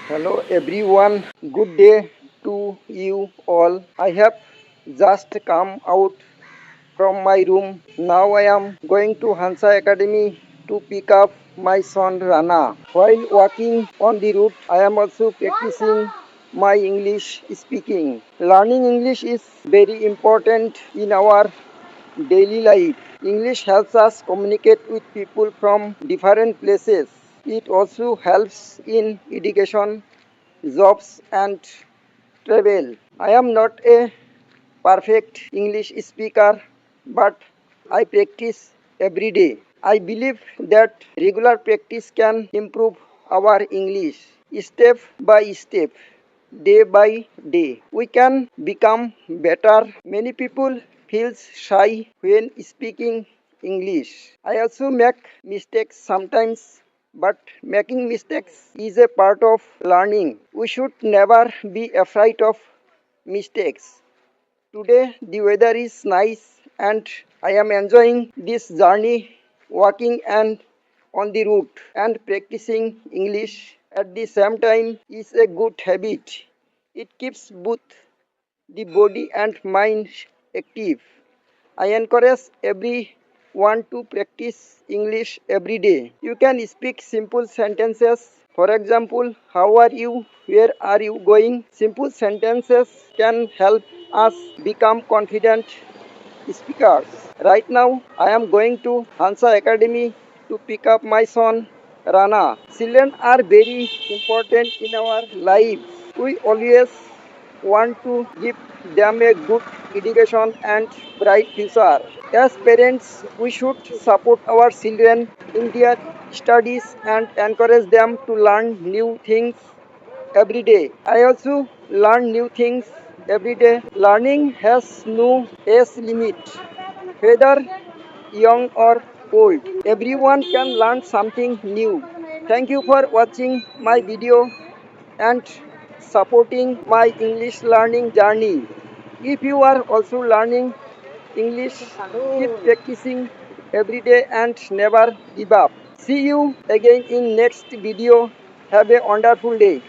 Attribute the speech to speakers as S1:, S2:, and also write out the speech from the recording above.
S1: Hello everyone, good day to you all. I have just come out from my room. Now I am going to Hansa Academy to pick up my son Rana. While walking on the route, I am also practicing my English speaking. Learning English is very important in our daily life. English helps us communicate with people from different places. It also helps in education, jobs, and travel. I am not a perfect English speaker, but I practice every day. I believe that regular practice can improve our English step by step, day by day. We can become better. Many people feel shy when speaking English. I also make mistakes sometimes, but making mistakes is a part of learning. We should never be afraid of mistakes. Today the weather is nice and I am enjoying this journey walking and on the route and practicing English at the same time is a good habit. It keeps both the body and mind active. I encourage everyone to practice English every day. You can speak simple sentences. For example, how are you? Where are you going? Simple sentences can help us become confident speakers. Right now, I am going to Hansa Academy to pick up my son Rana. Children are very important in our lives. We always want to give them a good education and bright future. As parents, we should support our children in their studies and encourage them to learn new things every day. I also learn new things every day. Learning has no age limit, whether young or old. Everyone can learn something new. Thank you for watching my video and supporting my English learning journey. If you are also learning English, keep practicing every day and never give up. See you again in next video. Have a wonderful day.